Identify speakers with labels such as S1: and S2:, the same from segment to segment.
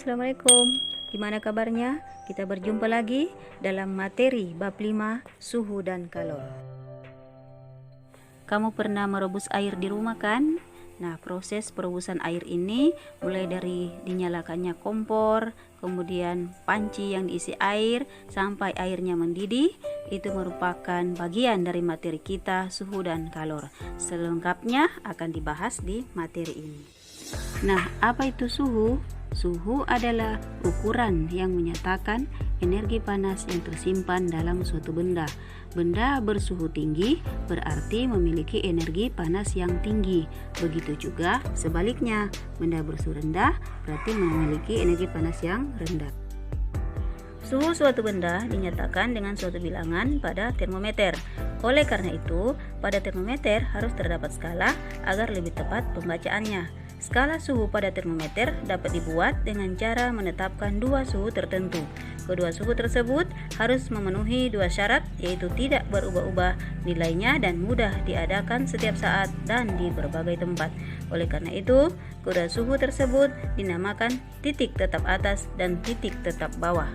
S1: Assalamualaikum. Gimana kabarnya? Kita berjumpa lagi dalam materi bab 5 suhu dan kalor. Kamu pernah merebus air di rumah kan? Nah, proses perebusan air ini mulai dari dinyalakannya kompor, kemudian panci yang diisi air sampai airnya mendidih, itu merupakan bagian dari materi kita suhu dan kalor. Selengkapnya akan dibahas di materi ini. Nah, apa itu suhu? Suhu adalah ukuran yang menyatakan energi panas yang tersimpan dalam suatu benda. Benda bersuhu tinggi berarti memiliki energi panas yang tinggi. Begitu juga sebaliknya, benda bersuhu rendah berarti memiliki energi panas yang rendah. Suhu suatu benda dinyatakan dengan suatu bilangan pada termometer. Oleh karena itu, pada termometer harus terdapat skala agar lebih tepat pembacaannya. Skala suhu pada termometer dapat dibuat dengan cara menetapkan dua suhu tertentu. Kedua suhu tersebut harus memenuhi dua syarat, yaitu tidak berubah-ubah nilainya dan mudah diadakan setiap saat dan di berbagai tempat. Oleh karena itu, kedua suhu tersebut dinamakan titik tetap atas dan titik tetap bawah.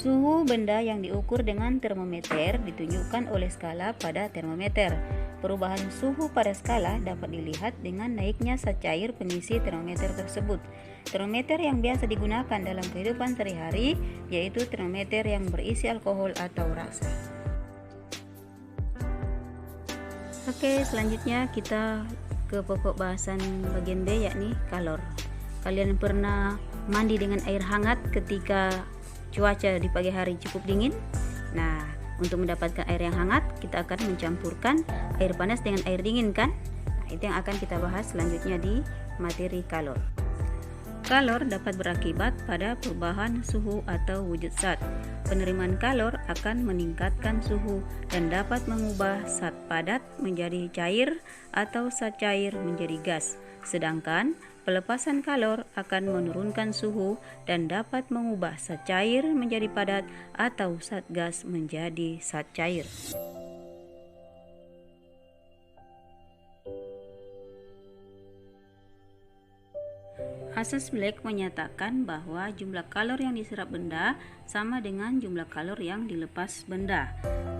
S1: Suhu benda yang diukur dengan termometer ditunjukkan oleh skala pada termometer. Perubahan suhu pada skala dapat dilihat dengan naiknya zat cair pengisi termometer tersebut. Termometer yang biasa digunakan dalam kehidupan sehari-hari yaitu termometer yang berisi alkohol atau raksa. Oke, selanjutnya kita ke pokok bahasan bagian B, yakni kalor. Kalian pernah mandi dengan air hangat ketika cuaca di pagi hari cukup dingin? Nah, untuk mendapatkan air yang hangat, kita akan mencampurkan air panas dengan air dingin kan? Nah, itu yang akan kita bahas selanjutnya di materi kalor. Kalor dapat berakibat pada perubahan suhu atau wujud zat. Penerimaan kalor akan meningkatkan suhu dan dapat mengubah zat padat menjadi cair atau zat cair menjadi gas. Sedangkan pelepasan kalor akan menurunkan suhu dan dapat mengubah zat cair menjadi padat atau zat gas menjadi zat cair. Asas Black menyatakan bahwa jumlah kalor yang diserap benda sama dengan jumlah kalor yang dilepas benda.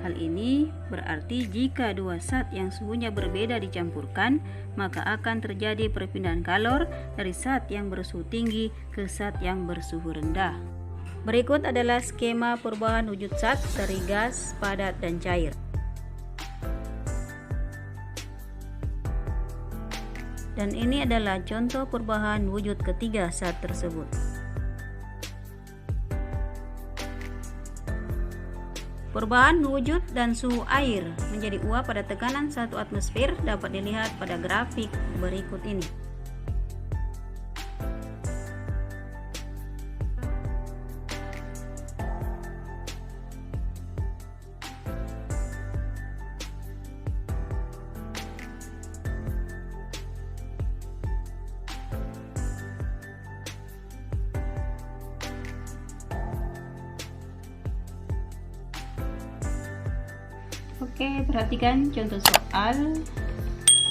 S1: Hal ini berarti jika dua zat yang suhunya berbeda dicampurkan, maka akan terjadi perpindahan kalor dari zat yang bersuhu tinggi ke zat yang bersuhu rendah. Berikut adalah skema perubahan wujud zat dari gas, padat, dan cair. Dan ini adalah contoh perubahan wujud ketiga zat tersebut. Perubahan wujud dan suhu air menjadi uap pada tekanan 1 atmosfer dapat dilihat pada grafik berikut ini. Oke, perhatikan contoh soal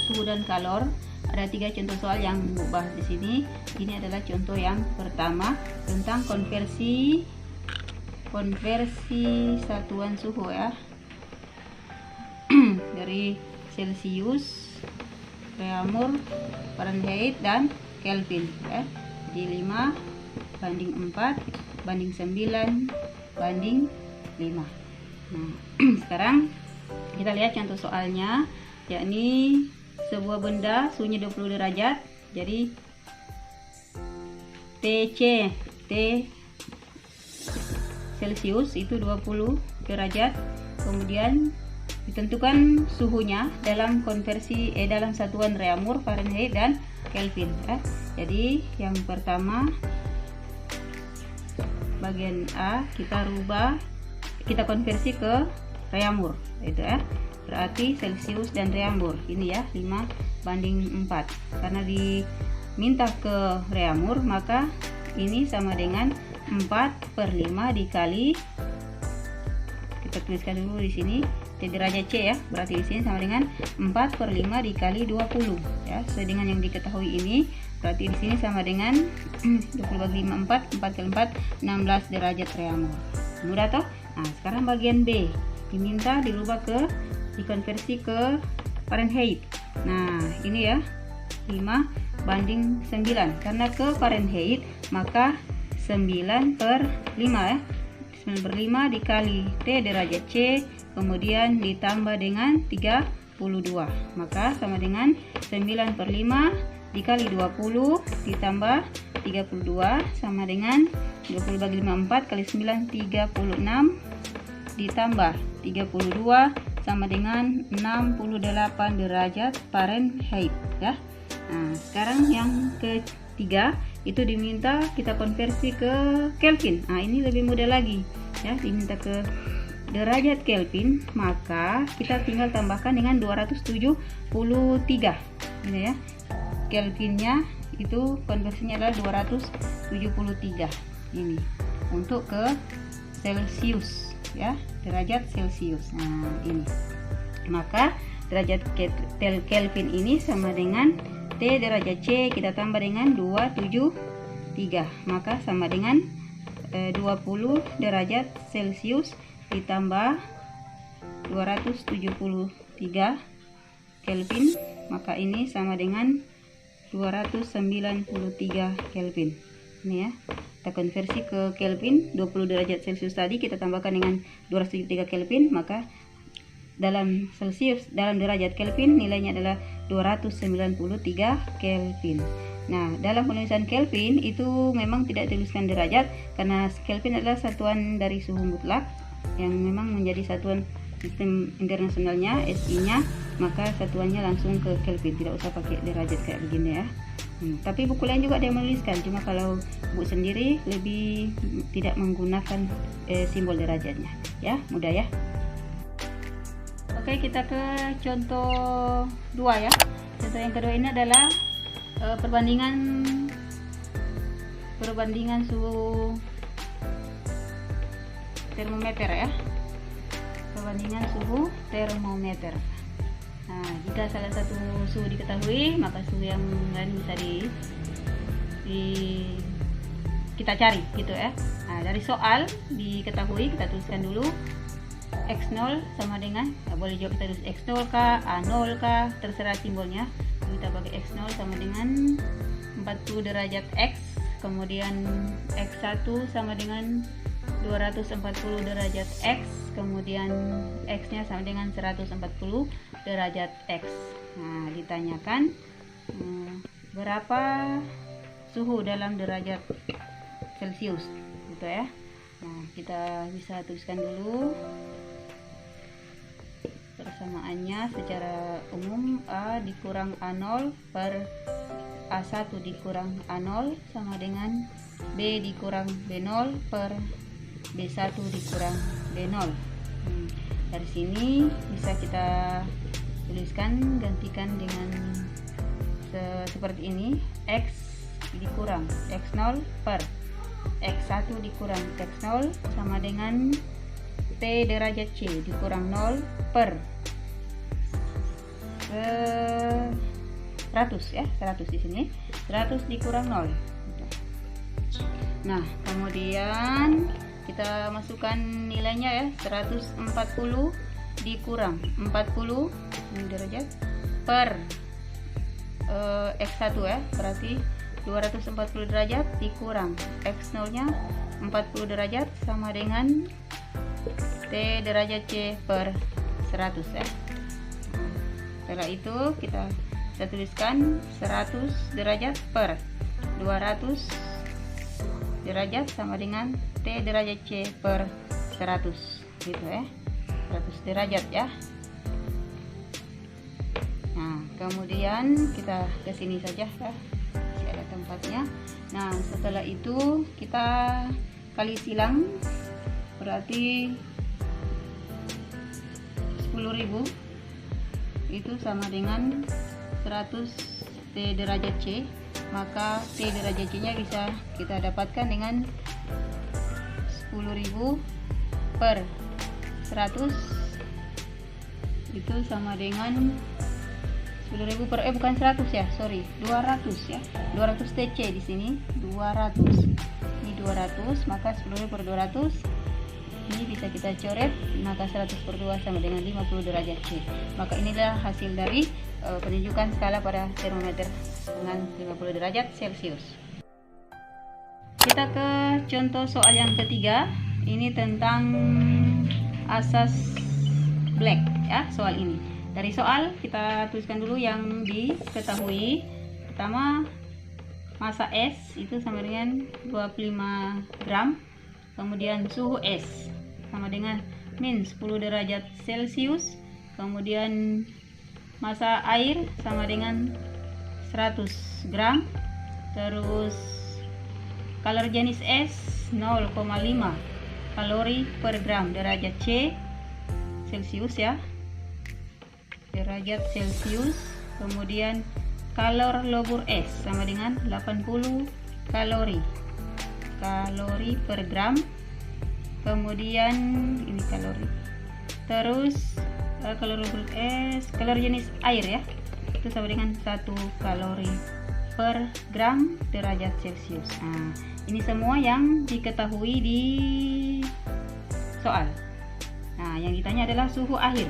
S1: suhu dan kalor. Ada 3 contoh soal yang mengubah di sini. Ini adalah contoh yang pertama tentang konversi satuan suhu ya. Dari Celsius, Reaumur, Fahrenheit dan Kelvin ya. Jadi 5:4:9:5. Nah, sekarang kita lihat contoh soalnya, yakni sebuah benda suhunya 20 derajat. Jadi T Celsius itu 20 derajat. Kemudian ditentukan suhunya dalam dalam satuan Reaumur, Fahrenheit dan Kelvin ya. Jadi yang pertama bagian A kita konversi ke Reaumur itu ya. Berarti Celsius dan Reaumur ini ya 5:4. Karena diminta ke Reaumur maka ini sama dengan 4/5 dikali, kita tuliskan dulu di sini T derajat C ya, berarti di sini sama dengan 4/5 dikali 20 ya, sesuai dengan yang diketahui ini. Berarti di sini sama dengan 20 bagi 5 4, 4 kali 4 16 derajat reaumur. Mudah toh? Nah, sekarang bagian B diminta dikonversi ke Fahrenheit. Nah, ini ya 5/9, karena ke Fahrenheit maka 9/5 ya. 9/5 dikali T derajat C kemudian ditambah dengan 32, maka sama dengan 9/5 dikali 20 ditambah 32 sama dengan 20 bagi 5 4 kali 9 36 ditambah 32 sama dengan 68 derajat Fahrenheit ya. Nah, sekarang yang ketiga itu diminta kita konversi ke Kelvin. Nah, ini lebih mudah lagi ya, diminta ke derajat Kelvin, maka kita tinggal tambahkan dengan 273 ini ya. Kelvinnya itu konversinya adalah 273 ini untuk ke Celsius ya, derajat Celsius. Nah, ini maka derajat Kelvin ini sama dengan T derajat C kita tambah dengan 273, maka sama dengan 20 derajat Celsius ditambah 273 Kelvin, maka ini sama dengan 293 Kelvin. Ini ya, kita konversi ke Kelvin. 20 derajat Celcius tadi kita tambahkan dengan 273 Kelvin, maka dalam Celsius, dalam derajat Kelvin nilainya adalah 293 Kelvin. Nah, dalam penulisan Kelvin itu memang tidak dituliskan derajat karena Kelvin adalah satuan dari suhu mutlak yang memang menjadi satuan sistem internasionalnya, SI-nya, maka satuannya langsung ke Kelvin, tidak usah pakai derajat kayak begini ya. Tapi buku lain juga ada yang menuliskan, cuma kalau buku sendiri lebih tidak menggunakan simbol derajatnya ya, mudah ya. Oke, kita ke contoh 2 ya. Contoh yang kedua ini adalah perbandingan suhu termometer ya. Perbandingan suhu termometer. Nah, jika salah satu suhu diketahui, maka suhu yang lain bisa kita cari gitu ya. Nah, dari soal diketahui, kita tuliskan dulu X0 sama dengan, boleh jawab kita tulis X0 kah, A0 kah, terserah simbolnya. Kita pakai X0 sama dengan 40 derajat X, kemudian X1 sama dengan 240 derajat X, kemudian X nya sama dengan 140 derajat X. Nah, ditanyakan berapa suhu dalam derajat Celcius gitu ya. Nah, kita bisa tuliskan dulu persamaannya secara umum. A dikurang A0 per A1 dikurang A0 sama dengan B dikurang B0 per B1 dikurang B0. Dari sini bisa kita tuliskan, gantikan dengan seperti ini. X dikurang X0 per X1 dikurang X0 sama dengan T derajat C dikurang 0 per 100 ya, 100 di sini. 100 dikurang 0. Nah, kemudian kita masukkan nilainya ya, 140 dikurang 40 ini derajat per X1 ya, berarti 240 derajat dikurang X0 nya 40 derajat sama dengan T derajat C per 100 ya. Setelah itu kita tuliskan 100 derajat per 200 derajat sama dengan T derajat C per 100 gitu ya, 100 derajat ya. Nah, kemudian kita ke sini saja ya, masih ada tempatnya. Nah, setelah itu kita kali silang, berarti 10.000 itu sama dengan 100 T derajat C, maka T derajat C nya bisa kita dapatkan dengan 10.000 per 100 itu sama dengan 10.000 per bukan 100 ya, sorry, 200 ya. 200 TC di sini, 200. Ini 200, maka 10.000 per 200 ini bisa kita coret, maka 100 per 2 sama dengan 50 derajat C. Maka inilah hasil dari penunjukan skala pada termometer dengan 50 derajat Celcius. Kita ke contoh soal yang ketiga. Ini tentang asas Black ya, soal ini. Dari soal kita tuliskan dulu yang diketahui. Pertama, massa S itu sama dengan 25 gram. Kemudian suhu S sama dengan min 10 derajat Celcius. Kemudian massa air sama dengan 100 gram. Terus kalori jenis S 0,5 kalori per gram derajat C Celcius ya, derajat Celcius. Kemudian kalor lobur S sama dengan 80 kalori per gram. Kemudian ini kalori. Terus kalor lobur S, kalori jenis air ya, itu sama dengan 1 kalori per gram derajat Celcius. Nah, ini semua yang diketahui di soal. Nah, yang ditanya adalah suhu air.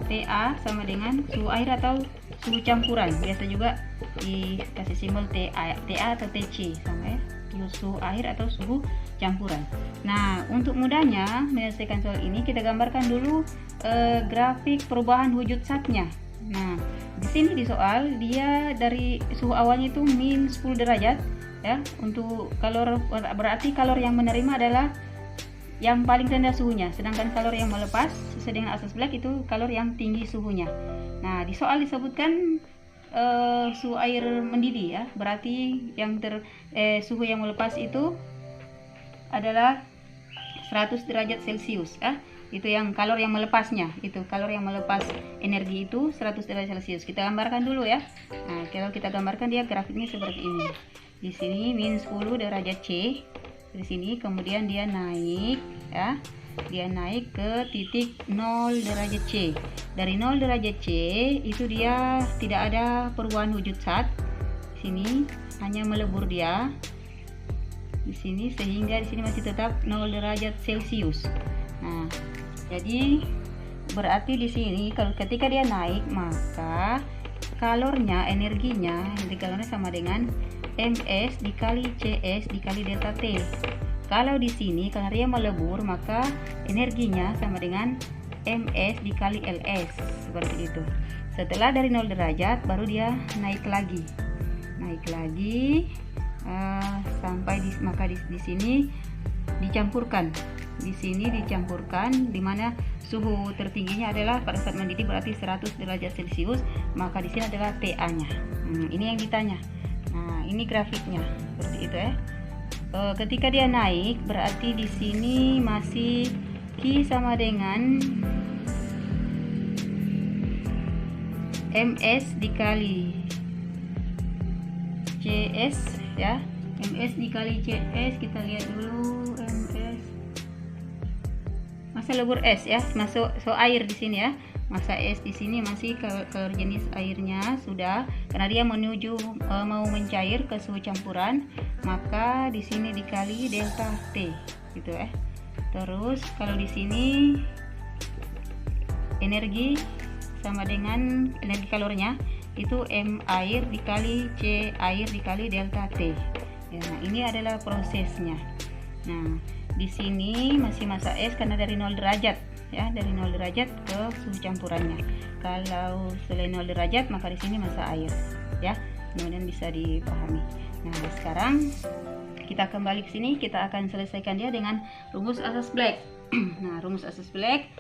S1: TA sama dengan suhu air atau suhu campuran. Biasa juga dikasih simbol TA atau TC sama ya. Suhu air atau suhu campuran. Nah, untuk mudahnya menyelesaikan soal ini kita gambarkan dulu grafik perubahan wujud zatnya. Nah, di sini di soal dia dari suhu awalnya itu min 10 derajat ya. Untuk kalor berarti kalor yang menerima adalah yang paling rendah suhunya, sedangkan kalor yang melepas sesuai dengan asas Black itu kalor yang tinggi suhunya. Nah, di soal disebutkan suhu air mendidih ya, berarti yang suhu yang melepas itu adalah 100 derajat Celcius ya. Itu yang kalor yang melepasnya, itu kalor yang melepas energi itu 100 derajat Celcius. Kita gambarkan dulu ya. Nah, kalau kita gambarkan dia grafiknya seperti ini. Di sini min 10 derajat C. Di sini kemudian dia naik ya. Dia naik ke titik 0 derajat C. Dari 0 derajat C itu dia tidak ada perubahan wujud zat. Di sini hanya melebur dia. Di sini sehingga di sini masih tetap 0 derajat Celcius. Nah, jadi berarti di sini kalau ketika dia naik maka kalornya, energinya, kalornya sama dengan MS dikali CS dikali delta T. Kalau di sini karena dia melebur maka energinya sama dengan MS dikali LS seperti itu. Setelah dari 0 derajat baru dia naik lagi sampai maka di sini dicampurkan. Di sini dicampurkan di mana suhu tertingginya adalah pada saat mendidih berarti 100 derajat Celcius, maka di sini adalah TA-nya. Ini yang ditanya. Nah, ini grafiknya seperti itu ya. Ketika dia naik berarti di sini masih Q sama dengan MS dikali CS ya. MS dikali CS kita lihat dulu MS. Masa lebur S ya, masuk air di sini ya. Masa S di sini masih kalor jenis airnya sudah, karena dia menuju mau mencair ke suhu campuran, maka di sini dikali delta T gitu ya. Terus kalau di sini energi sama dengan energi kalornya itu M air dikali C air dikali delta T. Ya, nah ini adalah prosesnya. Nah, di sini masih massa S karena dari 0 derajat ya, dari 0 derajat ke suhu campurannya. Kalau selain 0 derajat maka di sini massa air ya. Kemudian bisa dipahami. Nah, sekarang kita kembali ke sini, kita akan selesaikan dia dengan rumus asas Black. Nah, rumus asas Black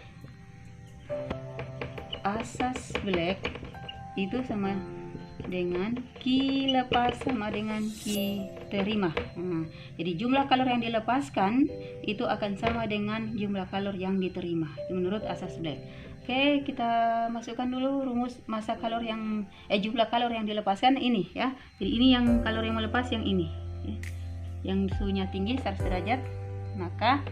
S1: itu sama dengan Q lepas sama dengan Q terima. Jadi jumlah kalor yang dilepaskan itu akan sama dengan jumlah kalor yang diterima menurut asas Black. Oke, kita masukkan dulu rumus massa kalor yang jumlah kalor yang dilepaskan ini ya. Jadi ini yang kalor yang melepas yang ini ya. Yang suhunya tinggi 100 derajat. maka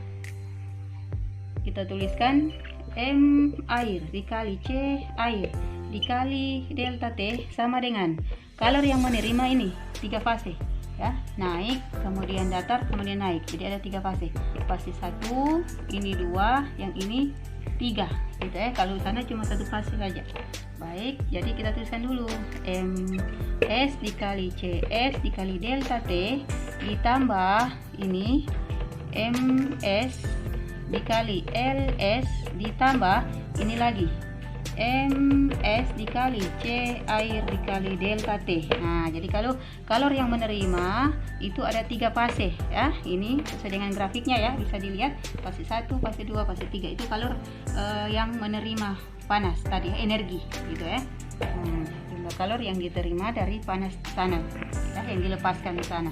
S1: kita tuliskan M air dikali C air dikali delta T sama dengan kalor yang menerima ini 3 fase ya, naik kemudian datar kemudian naik, jadi ada 3 fase. Fase 1 ini 2, yang ini 3 gitu ya. Kalau sana cuma 1 fase saja. Baik, jadi kita tuliskan dulu MS dikali CS dikali delta T ditambah ini MS dikali LS ditambah ini lagi MS dikali C air dikali delta T. Nah, jadi kalau kalor yang menerima itu ada 3 fase ya. Ini sesuai dengan grafiknya ya, bisa dilihat fase 1, fase 2, fase 3 itu kalor yang menerima panas tadi, energi gitu ya. Jumlah kalor yang diterima dari panas sana ya, yang dilepaskan di sana.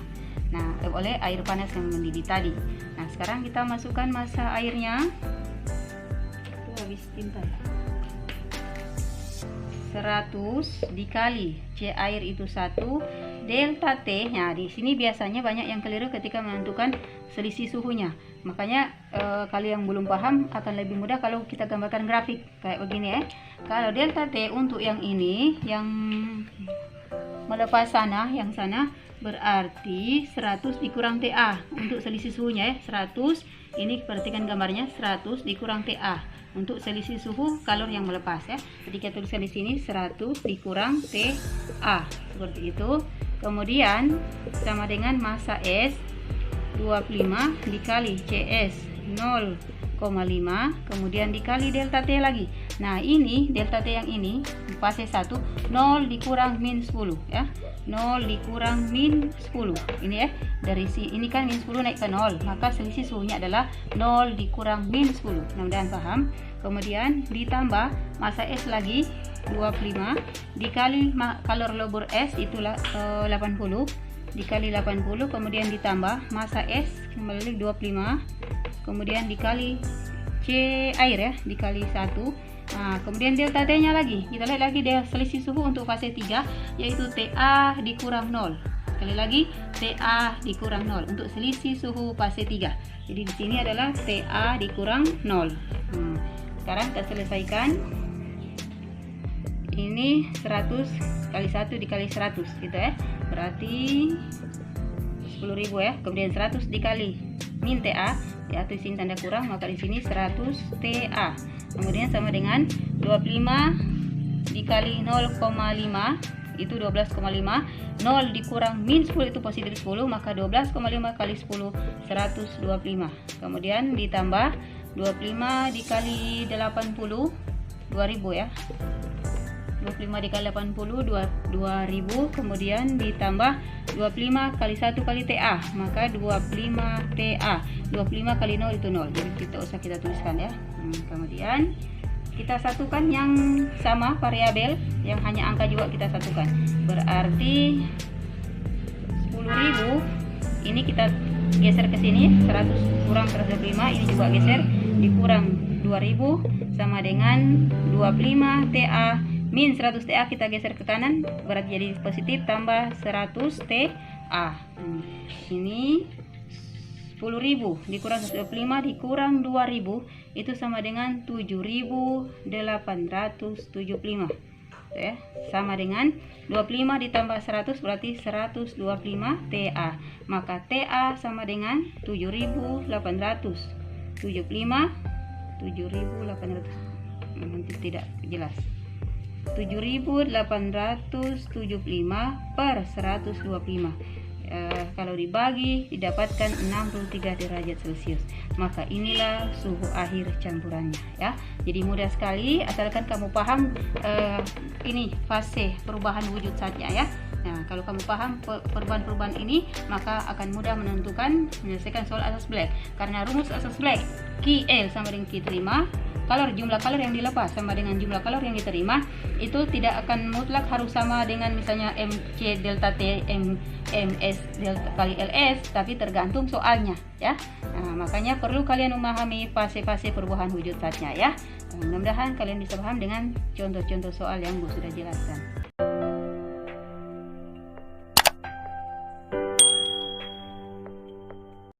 S1: Nah, oleh air panas yang mendidih tadi. Nah, sekarang kita masukkan massa airnya. Itu habis tinta ya. 100 dikali C air itu 1 delta T. Nah, di sini biasanya banyak yang keliru ketika menentukan selisih suhunya. Makanya kalau yang belum paham akan lebih mudah kalau kita gambarkan grafik kayak begini ya. Kalau delta T untuk yang ini yang melepas sana, yang sana berarti 100 dikurang TA untuk selisih suhunya ya. 100 ini perhatikan gambarnya, 100 dikurang TA untuk selisih suhu kalor yang melepas ya. Jadi kita tuliskan di sini 100 dikurang TA seperti itu. Kemudian sama dengan massa S 25 dikali CS 0,5 kemudian dikali delta T lagi. Nah, ini delta T yang ini fase 1 0 dikurang min 10 ya. 0 dikurang min 10 ini ya, dari ini kan min 10 naik ke 0, maka selisih suhunya adalah 0 dikurang min 10. Mudah-mudahan paham. Kemudian ditambah massa S lagi 25 dikali kalor lobor S itulah 80 dikali 80, kemudian ditambah massa S kembali 25 kemudian dikali C air ya dikali 1. Nah, kemudian delta T nya lagi, kita lihat lagi dia selisih suhu untuk fase 3 yaitu TA dikurang 0. Sekali lagi TA dikurang 0 untuk selisih suhu fase 3. Jadi di sini adalah TA dikurang 0. Sekarang kita selesaikan. Ini 100 kali 1 dikali 100 gitu ya. Berarti 10.000 ya. Kemudian 100 dikali min TA, ya di sini tanda kurang, maka di sini 100 TA. Kemudian sama dengan 25 dikali 0,5 itu 12,5. 0 dikurang min 10 itu positif 10, maka 12,5 kali 10 125. Kemudian ditambah 25 dikali 80 2000 ya. 25 dikali 80 2000, kemudian ditambah 25 kali 1 kali TA, maka 25 TA. 25 kali 0 itu 0, jadi kita usah kita tuliskan ya. Kemudian kita satukan yang sama variabel yang hanya angka juga kita satukan, berarti 10.000 ini kita geser ke sini, 100 kurang 125 ini juga geser, dikurang 2000 sama dengan 25 TA min 100 TA, kita geser ke kanan berarti jadi positif, tambah 100 TA. Ini 10.000 dikurang 125 dikurang 2000 itu sama dengan 7.875 ya, sama dengan 25 ditambah 100 berarti 125 TA, maka TA sama dengan 7.875 nanti tidak jelas, 7.875 per 125. Kalau dibagi didapatkan 63 derajat Celcius. Maka inilah suhu akhir campurannya ya. Jadi mudah sekali asalkan kamu paham ini fase perubahan wujud saja ya. Nah, kalau kamu paham perubahan-perubahan ini, maka akan mudah menyelesaikan soal asas Black. Karena rumus asas Black, QL sama dengan Q terima, jumlah kalor yang dilepas sama dengan jumlah kalor yang diterima, itu tidak akan mutlak harus sama dengan misalnya MC delta T MS delta kali LS, tapi tergantung soalnya ya. Nah, makanya perlu kalian memahami fase-fase perubahan wujud zatnya ya. Mudah-mudahan kalian bisa paham dengan contoh-contoh soal yang Bu sudah jelaskan.